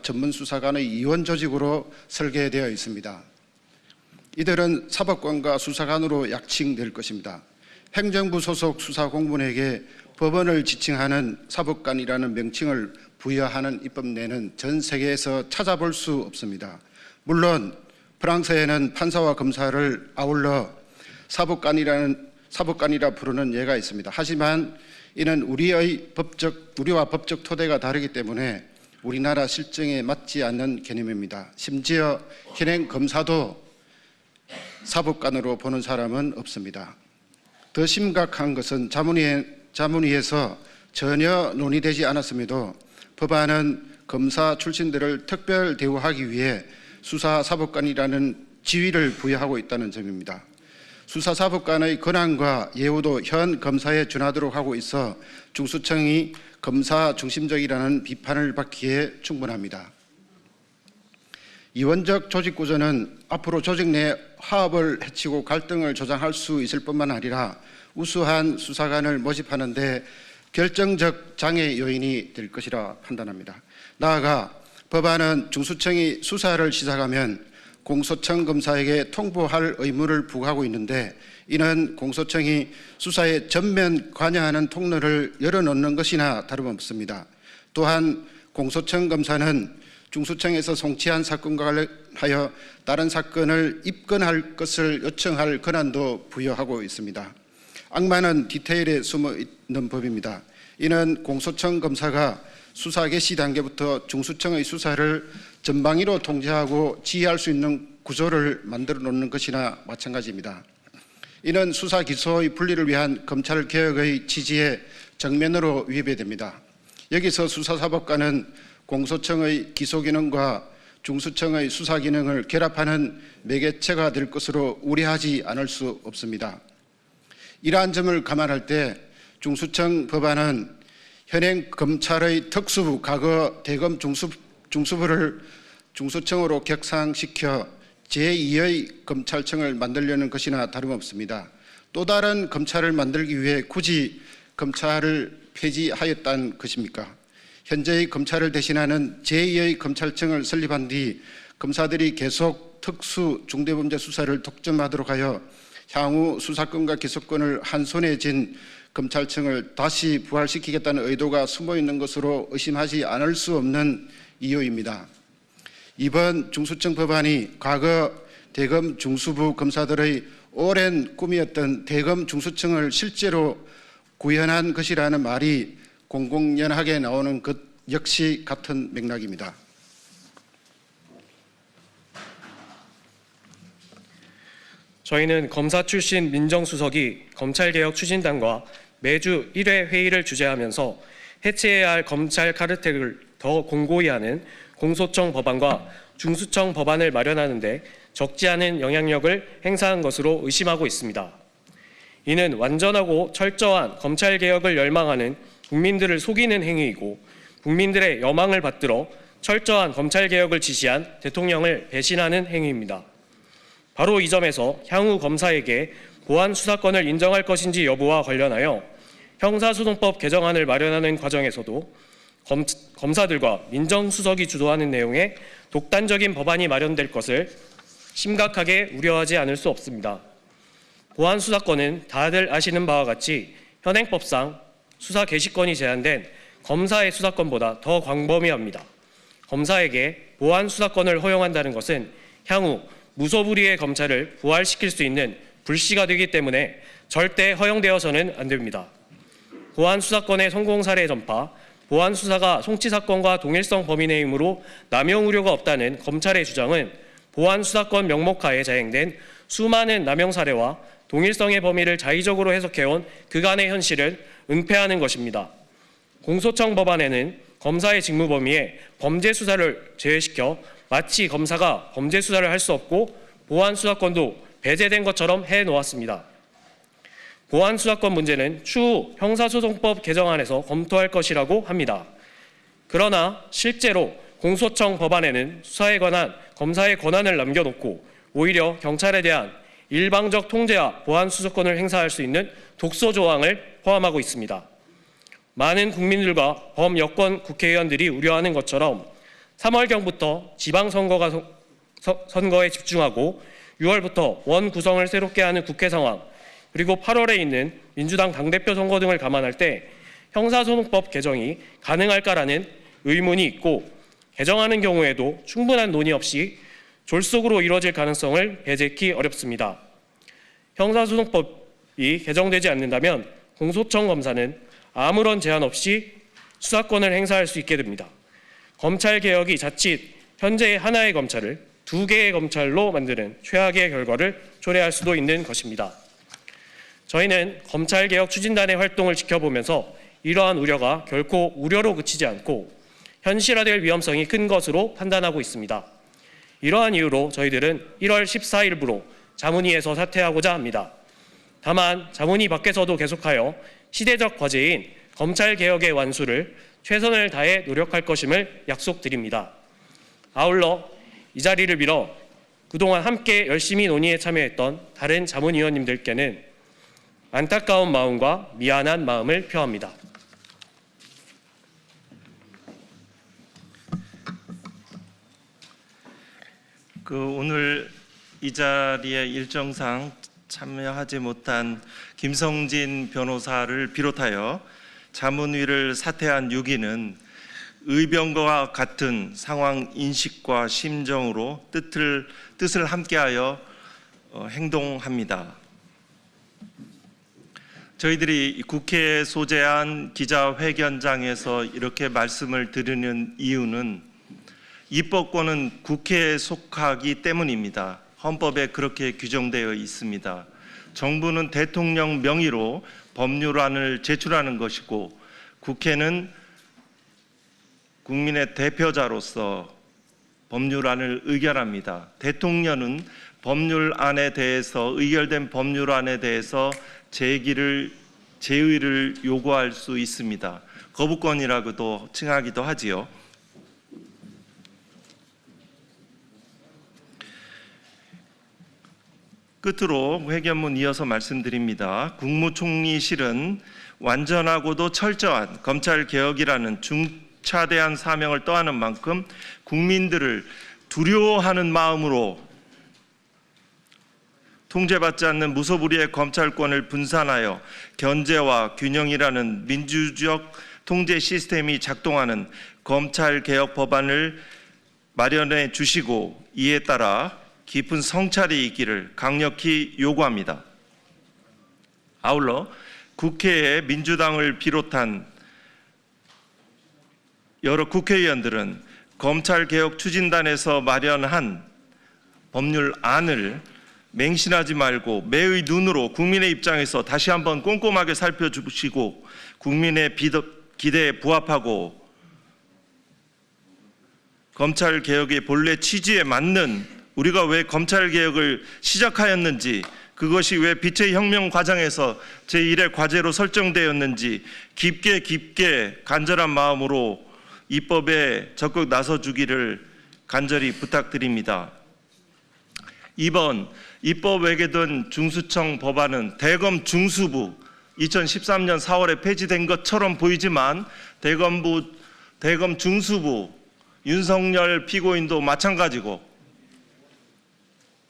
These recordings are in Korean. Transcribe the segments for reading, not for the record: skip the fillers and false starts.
전문 수사관의 이원 조직으로 설계되어 있습니다. 이들은 사법관과 수사관으로 약칭될 것입니다. 행정부 소속 수사공무원에게 법원을 지칭하는 사법관이라는 명칭을 부여하는 입법례는 전 세계에서 찾아볼 수 없습니다. 물론 프랑스에는 판사와 검사를 아울러 사법관이라 부르는 예가 있습니다. 하지만 이는 우리와 법적 토대가 다르기 때문에 우리나라 실정에 맞지 않는 개념입니다. 심지어 현행 검사도 사법관으로 보는 사람은 없습니다. 더 심각한 것은 자문위에서 전혀 논의되지 않았음에도 법안은 검사 출신들을 특별 대우하기 위해 수사사법관이라는 지위를 부여하고 있다는 점입니다. 수사사법관의 권한과 예우도 현 검사에 준하도록 하고 있어 중수청이 검사 중심적이라는 비판을 받기에 충분합니다. 이원적 조직 구조는 앞으로 조직 내 화합을 해치고 갈등을 조장할 수 있을 뿐만 아니라 우수한 수사관을 모집하는 데 결정적 장애 요인이 될 것이라 판단합니다. 나아가 법안은 중수청이 수사를 시작하면 공소청 검사에게 통보할 의무를 부과하고 있는데 이는 공소청이 수사에 전면 관여하는 통로를 열어놓는 것이나 다름없습니다. 또한 공소청 검사는 중수청에서 송치한 사건과 관련하여 다른 사건을 입건할 것을 요청할 권한도 부여하고 있습니다. 악마는 디테일에 숨어 있는 법입니다. 이는 공소청 검사가 수사 개시 단계부터 중수청의 수사를 전방위로 통제하고 지휘할 수 있는 구조를 만들어 놓는 것이나 마찬가지입니다. 이는 수사 기소의 분리를 위한 검찰개혁의 취지에 정면으로 위배됩니다. 여기서 수사사법관은 공소청의 기소기능과 중수청의 수사기능을 결합하는 매개체가 될 것으로 우려하지 않을 수 없습니다. 이러한 점을 감안할 때 중수청 법안은 현행 검찰의 특수부, 과거 대검 중수부를 중수청으로 격상시켜 제2의 검찰청을 만들려는 것이나 다름없습니다. 또 다른 검찰을 만들기 위해 굳이 검찰을 폐지하였다는 것입니까? 현재의 검찰을 대신하는 제2의 검찰청을 설립한 뒤 검사들이 계속 특수 중대범죄 수사를 독점하도록 하여 향후 수사권과 기소권을 한 손에 쥔 검찰청을 다시 부활시키겠다는 의도가 숨어있는 것으로 의심하지 않을 수 없는 이유입니다. 이번 중수청 법안이 과거 대검 중수부 검사들의 오랜 꿈이었던 대검 중수청을 실제로 구현한 것이라는 말이 공공연하게 나오는 것 역시 같은 맥락입니다. 저희는 검사 출신 민정수석이 검찰개혁 추진단과 매주 1회 회의를 주재하면서 해체해야 할 검찰 카르텔을 더 공고히 하는 공소청 법안과 중수청 법안을 마련하는 데 적지 않은 영향력을 행사한 것으로 의심하고 있습니다. 이는 완전하고 철저한 검찰개혁을 열망하는 국민들을 속이는 행위이고 국민들의 여망을 받들어 철저한 검찰개혁을 지시한 대통령을 배신하는 행위입니다. 바로 이 점에서 향후 검사에게 보안 수사권을 인정할 것인지 여부와 관련하여 형사소송법 개정안을 마련하는 과정에서도 검사들과 민정수석이 주도하는 내용의 독단적인 법안이 마련될 것을 심각하게 우려하지 않을 수 없습니다. 보안 수사권은 다들 아시는 바와 같이 현행법상 수사 개시권이 제한된 검사의 수사권보다 더 광범위합니다. 검사에게 보안 수사권을 허용한다는 것은 향후 무소불위의 검찰을 부활시킬 수 있는 불씨가 되기 때문에 절대 허용되어서는 안 됩니다. 보안 수사권의 성공 사례 전파, 보안 수사가 송치 사건과 동일성 범위 내이므로 남용 우려가 없다는 검찰의 주장은 보안 수사권 명목하에 자행된 수많은 남용 사례와 동일성의 범위를 자의적으로 해석해온 그간의 현실을 은폐하는 것입니다. 공소청 법안에는 검사의 직무 범위에 범죄 수사를 제외시켜 마치 검사가 범죄 수사를 할 수 없고 보안 수사권도 배제된 것처럼 해놓았습니다. 보안 수사권 문제는 추후 형사소송법 개정안에서 검토할 것이라고 합니다. 그러나 실제로 공소청 법안에는 수사에 관한 검사의 권한을 남겨놓고 오히려 경찰에 대한 일방적 통제와 보안 수사권을 행사할 수 있는 독소 조항을 포함하고 있습니다. 많은 국민들과 범여권 국회의원들이 우려하는 것처럼 3월경부터 지방선거가 선거에 집중하고 6월부터 원 구성을 새롭게 하는 국회 상황, 그리고 8월에 있는 민주당 당대표 선거 등을 감안할 때 형사소송법 개정이 가능할까라는 의문이 있고, 개정하는 경우에도 충분한 논의 없이 졸속으로 이루어질 가능성을 배제하기 어렵습니다. 형사소송법이 개정되지 않는다면 공소청 검사는 아무런 제한 없이 수사권을 행사할 수 있게 됩니다. 검찰개혁이 자칫 현재의 하나의 검찰을 두 개의 검찰로 만드는 최악의 결과를 초래할 수도 있는 것입니다. 저희는 검찰개혁 추진단의 활동을 지켜보면서 이러한 우려가 결코 우려로 그치지 않고 현실화될 위험성이 큰 것으로 판단하고 있습니다. 이러한 이유로 저희들은 1월 14일부로 자문위에서 사퇴하고자 합니다. 다만 자문위 밖에서도 계속하여 시대적 과제인 검찰개혁의 완수를 최선을 다해 노력할 것임을 약속드립니다. 아울러 이 자리를 빌어 그동안 함께 열심히 논의에 참여했던 다른 자문위원님들께는 안타까운 마음과 미안한 마음을 표합니다. 오늘 이 자리에 일정상 참여하지 못한 김성진 변호사를 비롯하여 자문위를 사퇴한 6인은 의병과 같은 상황 인식과 심정으로 뜻을 함께하여 행동합니다. 저희들이 국회에 소재한 기자회견장에서 이렇게 말씀을 드리는 이유는 입법권은 국회에 속하기 때문입니다. 헌법에 그렇게 규정되어 있습니다. 정부는 대통령 명의로 법률안을 제출하는 것이고, 국회는 국민의 대표자로서 법률안을 의결합니다. 대통령은 법률안에 대해서, 의결된 법률안에 대해서 제의를 요구할 수 있습니다. 거부권이라고도 칭하기도 하지요. 끝으로 회견문 이어서 말씀드립니다. 국무총리실은 완전하고도 철저한 검찰개혁이라는 중차대한 사명을 떠안은 만큼 국민들을 두려워하는 마음으로 통제받지 않는 무소불위의 검찰권을 분산하여 견제와 균형이라는 민주적 통제 시스템이 작동하는 검찰개혁 법안을 마련해 주시고, 이에 따라 깊은 성찰이 있기를 강력히 요구합니다. 아울러 국회에 민주당을 비롯한 여러 국회의원들은 검찰개혁 추진단에서 마련한 법률안을 맹신하지 말고 매의 눈으로 국민의 입장에서 다시 한번 꼼꼼하게 살펴주시고, 국민의 기대에 부합하고 검찰개혁의 본래 취지에 맞는, 우리가 왜 검찰개혁을 시작하였는지, 그것이 왜 빛의 혁명 과정에서 제1의 과제로 설정되었는지 깊게 간절한 마음으로 입법에 적극 나서주기를 간절히 부탁드립니다. 이번 입법 외계된 중수청 법안은 대검 중수부 2013년 4월에 폐지된 것처럼 보이지만 대검 중수부 윤석열 피고인도 마찬가지고,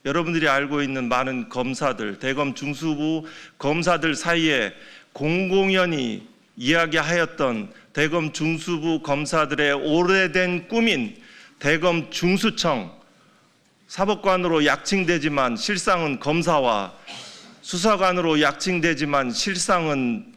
여러분들이 알고 있는 많은 검사들, 대검 중수부 검사들 사이에 공공연히 이야기하였던 대검 중수부 검사들의 오래된 꿈인 대검 중수청, 사법관으로 약칭되지만 실상은 검사와, 수사관으로 약칭되지만 실상은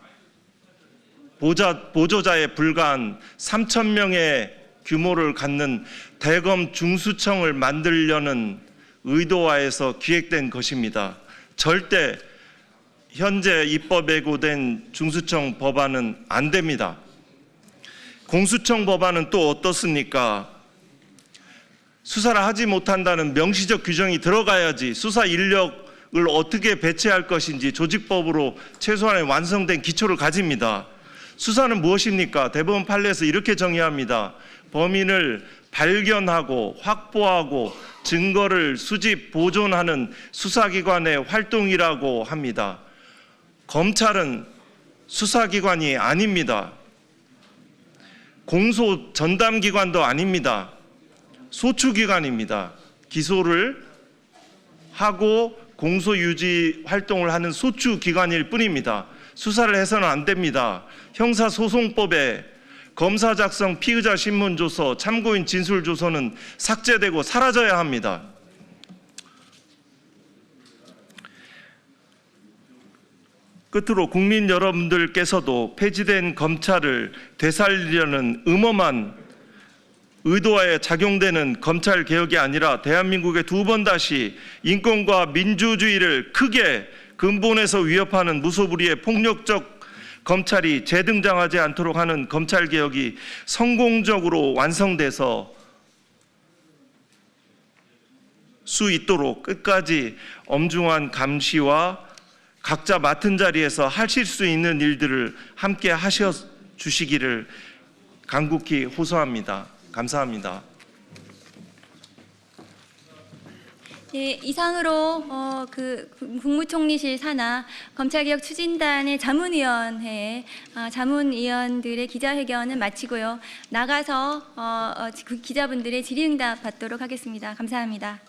보조자에 불과한 3,000명의 규모를 갖는 대검 중수청을 만들려는 의도하에서 기획된 것입니다. 절대 현재 입법 예고된 중수청 법안은 안 됩니다. 공수청 법안은 또 어떻습니까? 수사를 하지 못한다는 명시적 규정이 들어가야지 수사 인력을 어떻게 배치할 것인지 조직법으로 최소한의 완성된 기초를 가집니다. 수사는 무엇입니까? 대법원 판례에서 이렇게 정의합니다. 범인을 발견하고 확보하고 증거를 수집, 보존하는 수사기관의 활동이라고 합니다. 검찰은 수사기관이 아닙니다. 공소 전담 기관도 아닙니다. 소추 기관입니다. 기소를 하고 공소 유지 활동을 하는 소추 기관일 뿐입니다. 수사를 해서는 안 됩니다. 형사소송법에 검사 작성 피의자 신문 조서, 참고인 진술 조서는 삭제되고 사라져야 합니다. 끝으로 국민 여러분들께서도 폐지된 검찰을 되살리려는 음험한 의도하에 작용되는 검찰 개혁이 아니라 대한민국에 두 번 다시 인권과 민주주의를 크게 근본에서 위협하는 무소불위의 폭력적 검찰이 재등장하지 않도록 하는 검찰 개혁이 성공적으로 완성돼서 수 있도록 끝까지 엄중한 감시와 각자 맡은 자리에서 하실 수 있는 일들을 함께 하셔 주시기를 간곡히 호소합니다. 감사합니다. 네, 이상으로 국무총리실 산하 검찰개혁 추진단의 자문위원회 자문위원들의 기자회견은 마치고요. 나가서 기자분들의 질의응답 받도록 하겠습니다. 감사합니다.